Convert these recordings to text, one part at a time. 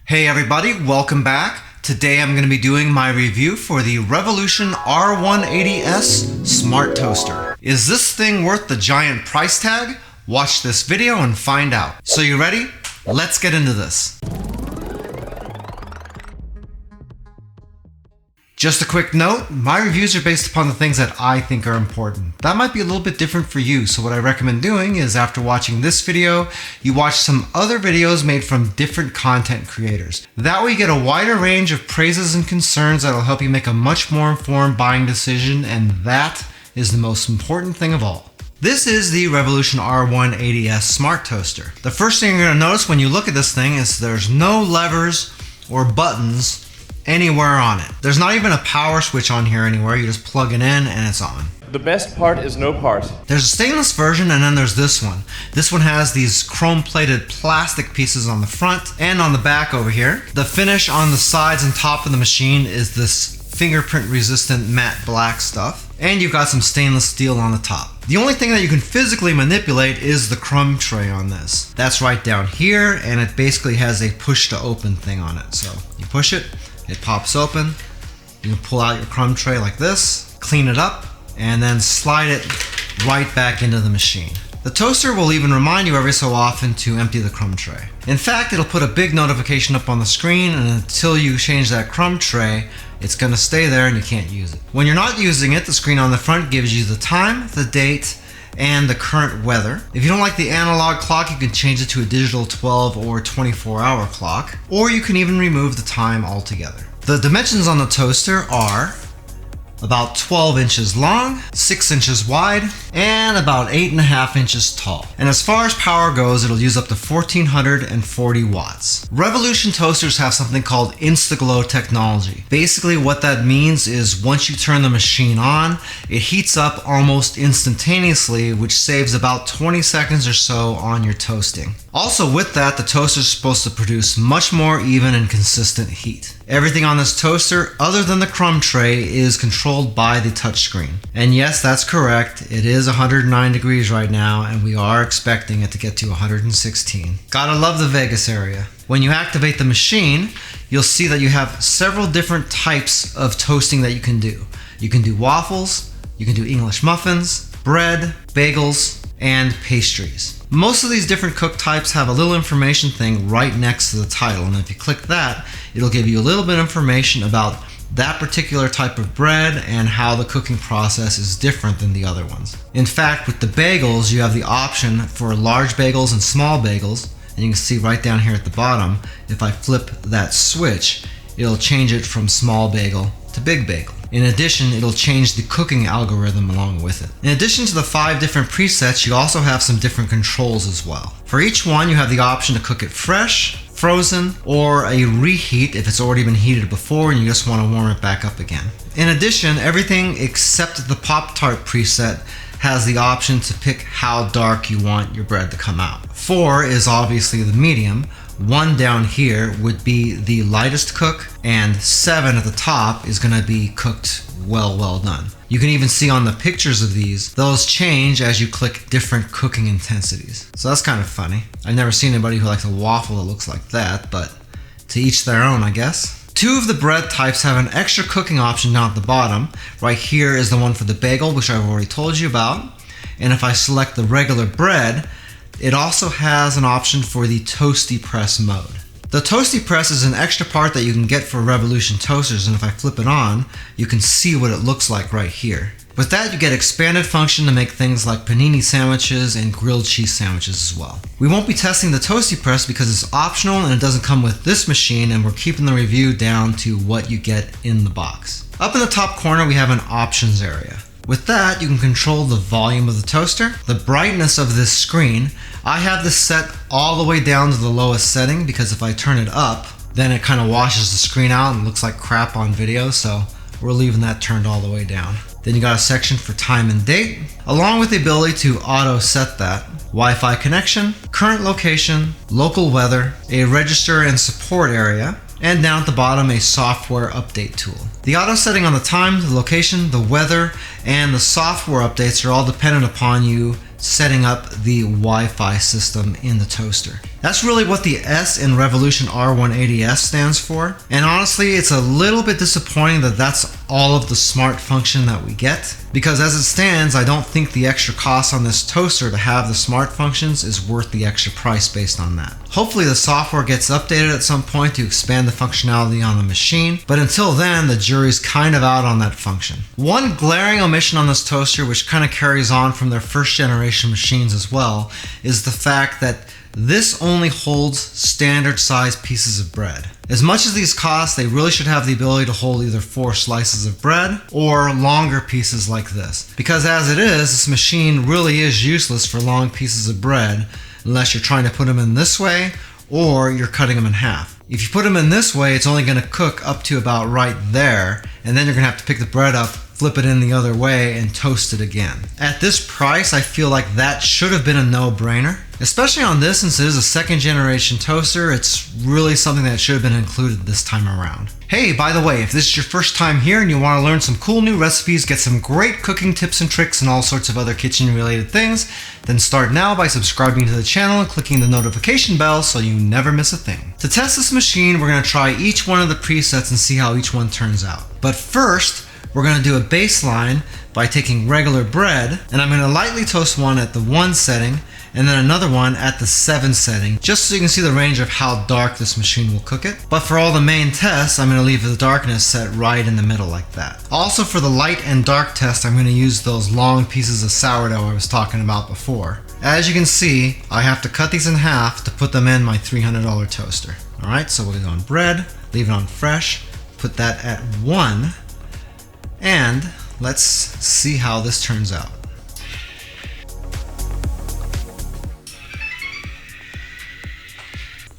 Hey everybody, welcome back. Today I'm going to be doing my review for the Revolution R180S Smart Toaster. Is this thing worth the giant price tag? Watch this video and find out. So you ready? Let's get into this. Just a quick note, my reviews are based upon the things that I think are important. That might be a little bit different for you, so what I recommend doing is after watching this video, you watch some other videos made from different content creators. That way you get a wider range of praises and concerns that will help you make a much more informed buying decision, and that is the most important thing of all. This is the Revolution R180S Smart Toaster. The first thing you're going to notice when you look at this thing is there's no levers or buttons anywhere on it. There's not even a power switch on here anywhere. You just plug it in and it's on. The best part is no part. There's a stainless version and then there's this one. This one has these chrome-plated plastic pieces on the front and on the back over here. The finish on the sides and top of the machine is this fingerprint-resistant matte black stuff. And you've got some stainless steel on the top. The only thing that you can physically manipulate is the crumb tray on this. That's right down here, and it basically has a push-to-open thing on it. So you push it, it pops open. You can pull out your crumb tray like this, clean it up, and then slide it right back into the machine. The toaster will even remind you every so often to empty the crumb tray. In fact, it'll put a big notification up on the screen, and until you change that crumb tray, it's gonna stay there and you can't use it. When you're not using it, the screen on the front gives you the time, the date, and the current weather. If you don't like the analog clock, you can change it to a digital 12 or 24-hour clock, or you can even remove the time altogether. The dimensions on the toaster are about 12 inches long, 6 inches wide, and about 8.5 inches tall. And as far as power goes, it'll use up to 1440 watts. Revolution toasters have something called Instaglow technology. Basically what that means is once you turn the machine on, it heats up almost instantaneously, which saves about 20 seconds or so on your toasting. Also with that, the toaster is supposed to produce much more even and consistent heat. Everything on this toaster, other than the crumb tray, is controlled by the touchscreen. And yes, that's correct. It is 109 degrees right now, and we are expecting it to get to 116. Gotta love the Vegas area. When you activate the machine, you'll see that you have several different types of toasting that you can do. You can do waffles, you can do English muffins, bread, bagels, and pastries. Most of these different cook types have a little information thing right next to the title, and if you click that, it'll give you a little bit of information about that particular type of bread and how the cooking process is different than the other ones. In fact, with the bagels, you have the option for large bagels and small bagels, and you can see right down here at the bottom, if I flip that switch, it'll change it from small bagel to big bagel. In addition, it'll change the cooking algorithm along with it. In addition to the 5 different presets, you also have some different controls as well. For each one, you have the option to cook it fresh, frozen, or a reheat if it's already been heated before and you just want to warm it back up again. In addition, everything except the Pop-Tart preset has the option to pick how dark you want your bread to come out. 4 is obviously the medium. 1 down here would be the lightest cook, and 7 at the top is going to be cooked well done. You can even see on the pictures of those change as you click different cooking intensities. So that's kind of funny. I've never seen anybody who likes a waffle that looks like that, but to each their own, I guess. 2 of the bread types have an extra cooking option down at the bottom. Right here is the one for the bagel, which I've already told you about. And if I select the regular bread, it also has an option for the Toasty Press mode. The Toasty Press is an extra part that you can get for Revolution toasters, and if I flip it on, you can see what it looks like right here. With that, you get expanded function to make things like panini sandwiches and grilled cheese sandwiches as well. We won't be testing the Toasty Press because it's optional and it doesn't come with this machine, and we're keeping the review down to what you get in the box. Up in the top corner, we have an options area. With that, you can control the volume of the toaster, the brightness of this screen. I have this set all the way down to the lowest setting because if I turn it up, then it kind of washes the screen out and looks like crap on video, so we're leaving that turned all the way down. Then you got a section for time and date, along with the ability to auto set that, Wi-Fi connection, current location, local weather, a register and support area, and down at the bottom a software update tool. The auto setting on the time, the location, the weather, and the software updates are all dependent upon you setting up the Wi-Fi system in the toaster. That's really what the S in Revolution R180S stands for. And honestly, it's a little bit disappointing that that's all of the smart function that we get. Because as it stands, I don't think the extra cost on this toaster to have the smart functions is worth the extra price based on that. Hopefully the software gets updated at some point to expand the functionality on the machine, but until then, the jury's kind of out on that function. One glaring omission on this toaster, which kind of carries on from their first generation machines as well, is the fact that this only holds standard size pieces of bread. As much as these cost, they really should have the ability to hold either 4 slices of bread or longer pieces like this. Because as it is, this machine really is useless for long pieces of bread unless you're trying to put them in this way or you're cutting them in half. If you put them in this way, it's only going to cook up to about right there, and then you're going to have to pick the bread up, flip it in the other way, and toast it again. At this price, I feel like that should have been a no-brainer. Especially on this, since it is a second generation toaster, it's really something that should have been included this time around. Hey, by the way, if this is your first time here and you want to learn some cool new recipes, get some great cooking tips and tricks and all sorts of other kitchen related things, then start now by subscribing to the channel and clicking the notification bell so you never miss a thing. To test this machine, we're going to try each one of the presets and see how each one turns out. But first, we're going to do a baseline by taking regular bread, and I'm going to lightly toast one at the 1 setting and then another one at the 7 setting, just so you can see the range of how dark this machine will cook it. But for all the main tests, I'm going to leave the darkness set right in the middle like that. Also for the light and dark test, I'm going to use those long pieces of sourdough I was talking about before. As you can see, I have to cut these in half to put them in my $300 toaster. Alright, so we'll go on bread, leave it on fresh, put that at 1, and let's see how this turns out.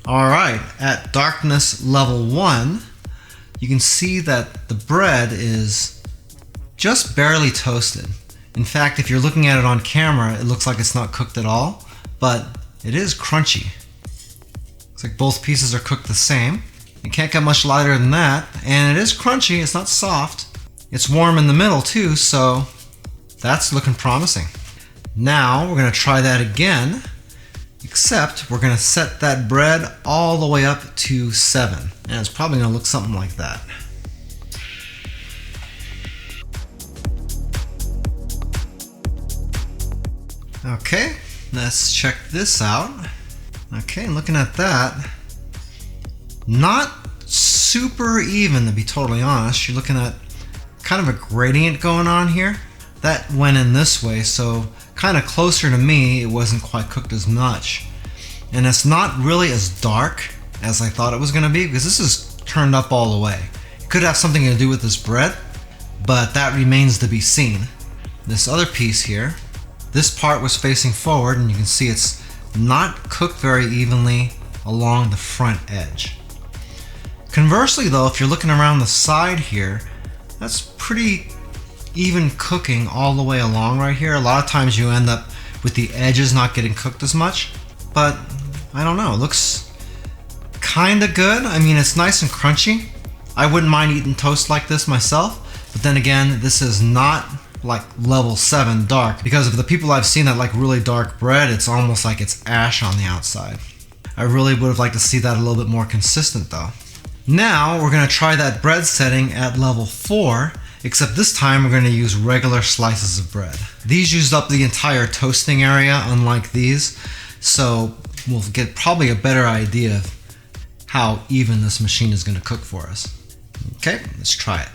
Alright, at darkness level 1, you can see that the bread is just barely toasted. In fact, if you're looking at it on camera, it looks like it's not cooked at all, but it is crunchy. Looks like both pieces are cooked the same. It can't get much lighter than that, and it is crunchy, it's not soft. It's warm in the middle too, so that's looking promising. Now we're going to try that again, except we're going to set that bread all the way up to 7, and it's probably going to look something like that. Okay, let's check this out. Okay, looking at that, not super even to be totally honest. You're looking at kind of a gradient going on here. That went in this way, so kind of closer to me, it wasn't quite cooked as much. And it's not really as dark as I thought it was going to be, because this is turned up all the way. It could have something to do with this bread, but that remains to be seen. This other piece here, this part was facing forward, and you can see it's not cooked very evenly along the front edge. Conversely though, if you're looking around the side here, that's pretty even cooking all the way along right here. A lot of times you end up with the edges not getting cooked as much, but I don't know, it looks kinda good. I mean, it's nice and crunchy. I wouldn't mind eating toast like this myself, but then again, this is not like level 7 dark, because of the people I've seen that like really dark bread, it's almost like it's ash on the outside. I really would have liked to see that a little bit more consistent though. Now we're going to try that bread setting at level 4, except this time we're going to use regular slices of bread. These used up the entire toasting area, unlike these, so we'll get probably a better idea of how even this machine is going to cook for us. Okay, let's try it.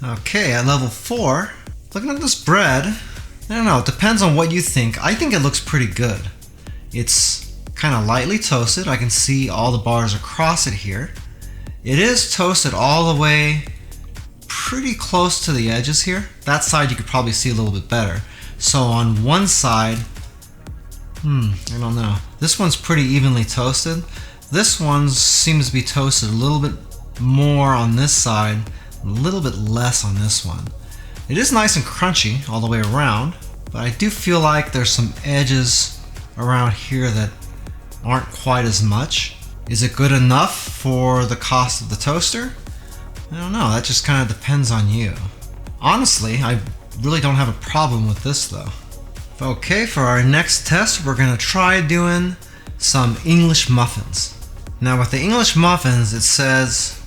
Okay, at level 4, looking at this bread, I don't know, it depends on what you think. I think it looks pretty good. It's kind of lightly toasted. I can see all the bars across it here. It is toasted all the way pretty close to the edges here. That side you could probably see a little bit better. So on one side, I don't know. This one's pretty evenly toasted. This one seems to be toasted a little bit more on this side, a little bit less on this one. It is nice and crunchy all the way around, but I do feel like there's some edges around here that aren't quite as much. Is it good enough for the cost of the toaster? I don't know, that just kind of depends on you. Honestly, I really don't have a problem with this though. Okay, for our next test, we're gonna try doing some English muffins. Now with the English muffins, it says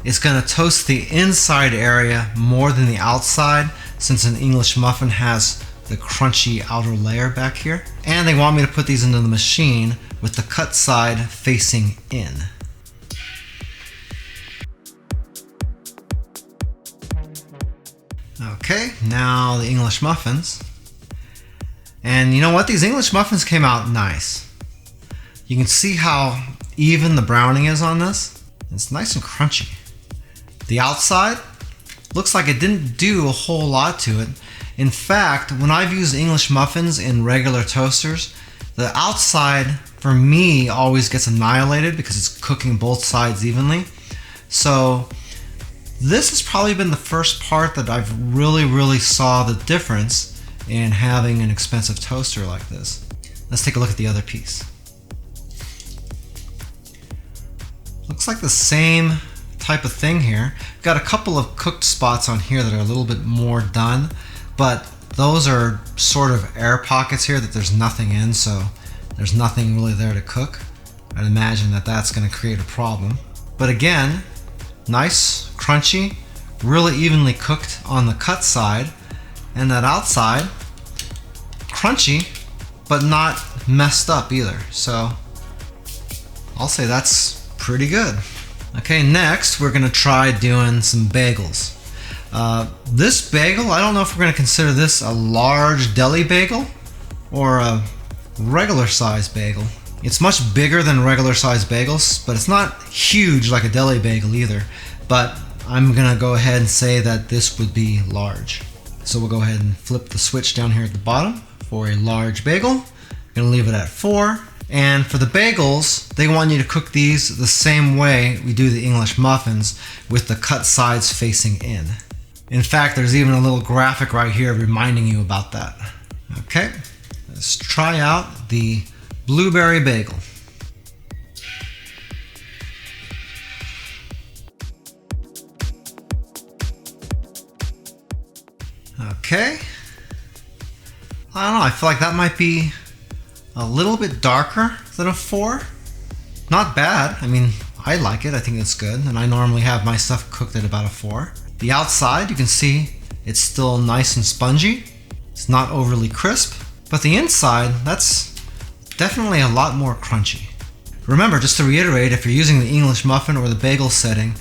it's gonna toast the inside area more than the outside, since an English muffin has the crunchy outer layer back here. And they want me to put these into the machine with the cut side facing in. Okay, now the English muffins. And you know what? These English muffins came out nice. You can see how even the browning is on this. It's nice and crunchy. The outside looks like it didn't do a whole lot to it. In fact, when I've used English muffins in regular toasters, the outside for me always gets annihilated because it's cooking both sides evenly. So this has probably been the first part that I've really saw the difference in having an expensive toaster like this. Let's take a look at the other piece. Looks like the same type of thing here. Got a couple of cooked spots on here that are a little bit more done, but those are sort of air pockets here that there's nothing in, so there's nothing really there to cook. I'd imagine that that's going to create a problem. But again, nice, crunchy, really evenly cooked on the cut side, and that outside, crunchy, but not messed up either. So I'll say that's pretty good. Okay, next we're gonna try doing some bagels. This bagel, I don't know if we're gonna consider this a large deli bagel or a regular size bagel. It's much bigger than regular size bagels, but it's not huge like a deli bagel either. But I'm gonna go ahead and say that this would be large. So we'll go ahead and flip the switch down here at the bottom for a large bagel. I'm gonna leave it at 4. And for the bagels, they want you to cook these the same way we do the English muffins, with the cut sides facing in. In fact, there's even a little graphic right here reminding you about that. Okay, let's try out the blueberry bagel. Okay, I don't know, I feel like that might be a little bit darker than a 4. Not bad. I mean, I like it. I think it's good. And I normally have my stuff cooked at about a 4. The outside, you can see it's still nice and spongy. It's not overly crisp. But the inside, that's definitely a lot more crunchy. Remember, just to reiterate, if you're using the English muffin or the bagel setting,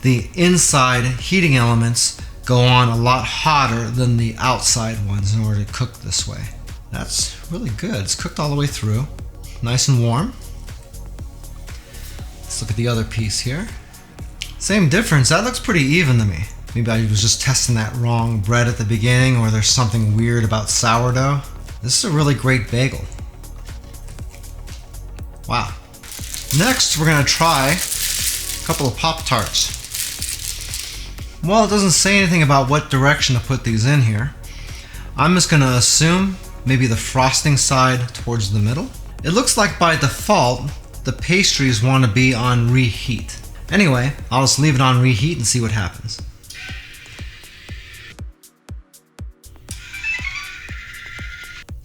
the inside heating elements go on a lot hotter than the outside ones in order to cook this way. That's really good. It's cooked all the way through. Nice and warm. Let's look at the other piece here. Same difference. That looks pretty even to me. Maybe I was just testing that wrong bread at the beginning, or there's something weird about sourdough. This is a really great bagel. Wow. Next, we're gonna try a couple of Pop-Tarts. Well, it doesn't say anything about what direction to put these in here. I'm just gonna assume maybe the frosting side towards the middle. It looks like by default, the pastries want to be on reheat. Anyway, I'll just leave it on reheat and see what happens.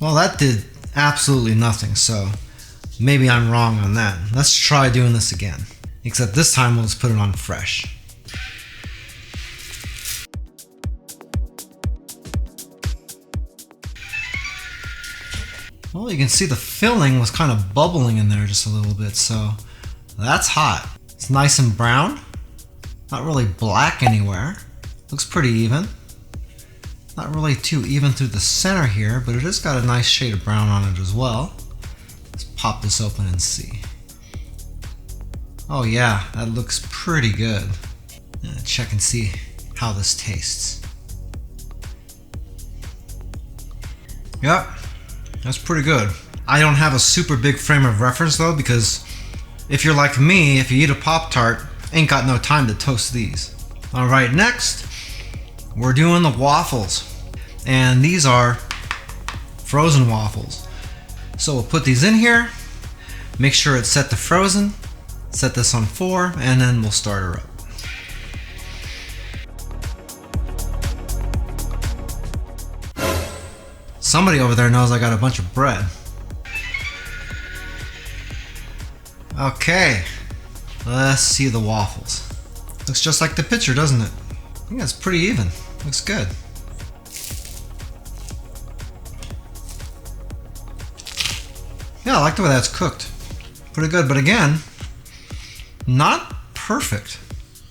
Well, that did absolutely nothing, so maybe I'm wrong on that. Let's try doing this again. Except this time we'll just put it on fresh. Well, you can see the filling was kind of bubbling in there just a little bit, so that's hot. It's nice and brown, not really black anywhere. Looks pretty even. Not really too even through the center here, but it has got a nice shade of brown on it as well. Let's pop this open and see. Oh yeah, that looks pretty good. Check and see how this tastes. Yep. That's pretty good. I don't have a super big frame of reference though, because if you're like me, if you eat a Pop-Tart, ain't got no time to toast these. Alright, next, we're doing the waffles. And these are frozen waffles. So we'll put these in here, make sure it's set to frozen, set this on 4, and then we'll start her up. Somebody over there knows I got a bunch of bread. Okay, let's see the waffles. Looks just like the picture, doesn't it? I think that's pretty even. Looks good. Yeah, I like the way that's cooked. Pretty good, but again, not perfect.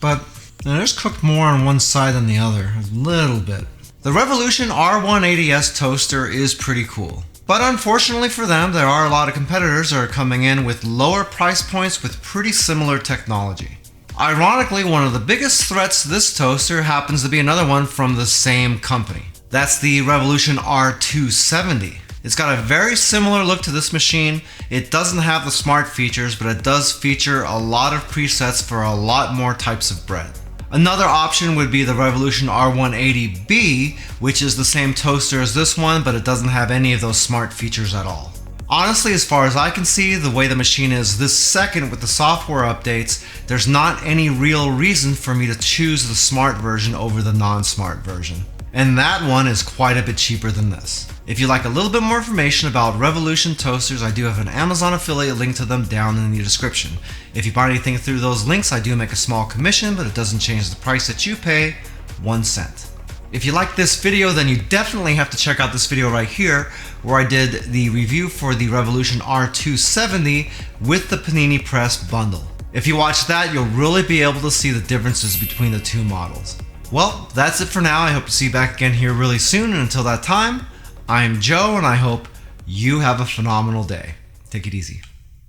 But it is cooked more on one side than the other, a little bit. The Revolution R180S toaster is pretty cool. But unfortunately for them, there are a lot of competitors that are coming in with lower price points with pretty similar technology. Ironically, one of the biggest threats to this toaster happens to be another one from the same company. That's the Revolution R270. It's got a very similar look to this machine. It doesn't have the smart features, but it does feature a lot of presets for a lot more types of bread. Another option would be the Revolution R180B, which is the same toaster as this one, but it doesn't have any of those smart features at all. Honestly, as far as I can see, the way the machine is this second with the software updates, there's not any real reason for me to choose the smart version over the non-smart version. And that one is quite a bit cheaper than this. If you'd like a little bit more information about Revolution toasters, I do have an Amazon affiliate link to them down in the description. If you buy anything through those links, I do make a small commission, but it doesn't change the price that you pay, 1 cent. If you like this video, then you definitely have to check out this video right here, where I did the review for the Revolution R270 with the Panini Press bundle. If you watch that, you'll really be able to see the differences between the two models. Well, that's it for now. I hope to see you back again here really soon, and until that time, I'm Joe, and I hope you have a phenomenal day. Take it easy.